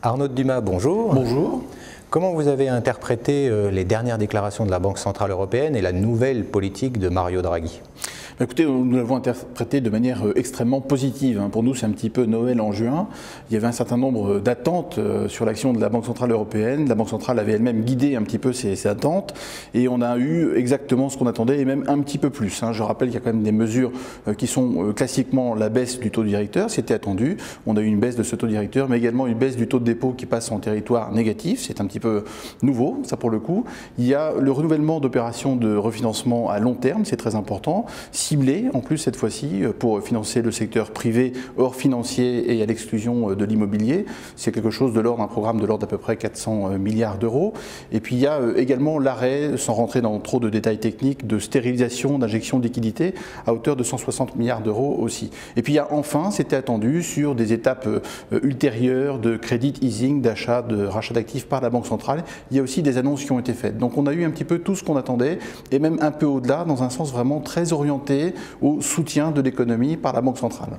Arnaud Dumas, bonjour. Bonjour. Comment vous avez interprété les dernières déclarations de la Banque Centrale Européenne et la nouvelle politique de Mario Draghi ? Écoutez, nous l'avons interprété de manière extrêmement positive. Pour nous, c'est un petit peu Noël en juin. Il y avait un certain nombre d'attentes sur l'action de la Banque Centrale Européenne. La Banque Centrale avait elle-même guidé un petit peu ces attentes et on a eu exactement ce qu'on attendait et même un petit peu plus. Je rappelle qu'il y a quand même des mesures qui sont classiquement la baisse du taux directeur, c'était attendu. On a eu une baisse de ce taux directeur, mais également une baisse du taux de dépôt qui passe en territoire négatif. C'est un petit peu nouveau, ça pour le coup. Il y a le renouvellement d'opérations de refinancement à long terme, c'est très important. Ciblé en plus cette fois-ci pour financer le secteur privé hors financier et à l'exclusion de l'immobilier. C'est quelque chose de l'ordre, un programme de l'ordre d'à peu près 400 milliards d'euros. Et puis il y a également l'arrêt, sans rentrer dans trop de détails techniques, de stérilisation, d'injection de liquidités à hauteur de 160 milliards d'euros aussi. Et puis il y a enfin, c'était attendu, sur des étapes ultérieures de credit easing, d'achat, de rachat d'actifs par la Banque centrale, il y a aussi des annonces qui ont été faites. Donc on a eu un petit peu tout ce qu'on attendait et même un peu au-delà, dans un sens vraiment très orienté au soutien de l'économie par la Banque centrale.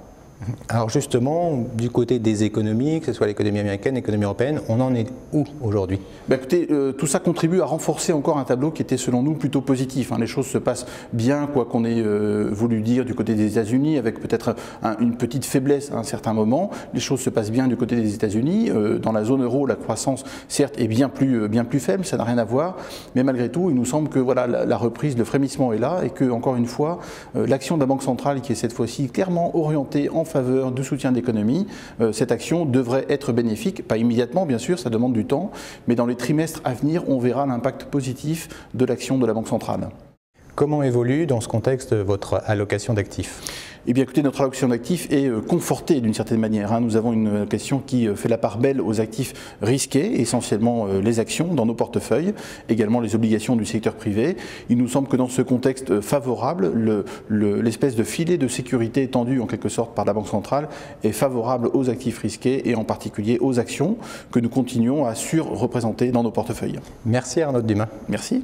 Alors justement, du côté des économies, que ce soit l'économie américaine, l'économie européenne, on en est où aujourd'hui ? Écoutez, tout ça contribue à renforcer encore un tableau qui était selon nous plutôt positif. Les choses se passent bien, quoi qu'on ait voulu dire du côté des États-Unis, avec peut-être une petite faiblesse à un certain moment. Les choses se passent bien du côté des États-Unis. Dans la zone euro, la croissance, certes, est bien plus faible, ça n'a rien à voir. Mais malgré tout, il nous semble que voilà, la reprise, le frémissement est là et que, encore une fois, l'action de la Banque centrale, qui est cette fois-ci clairement orientée en faveur du soutien de l'économie, cette action devrait être bénéfique, pas immédiatement bien sûr, ça demande du temps, mais dans les trimestres à venir, on verra l'impact positif de l'action de la Banque centrale. Comment évolue dans ce contexte votre allocation d'actifs ? Eh bien écoutez, notre allocation d'actifs est confortée d'une certaine manière. Nous avons une allocation qui fait la part belle aux actifs risqués, essentiellement les actions dans nos portefeuilles, également les obligations du secteur privé. Il nous semble que dans ce contexte favorable, l'espèce de filet de sécurité étendu en quelque sorte par la Banque centrale est favorable aux actifs risqués et en particulier aux actions que nous continuons à surreprésenter dans nos portefeuilles. Merci Arnaud Dumas. Merci.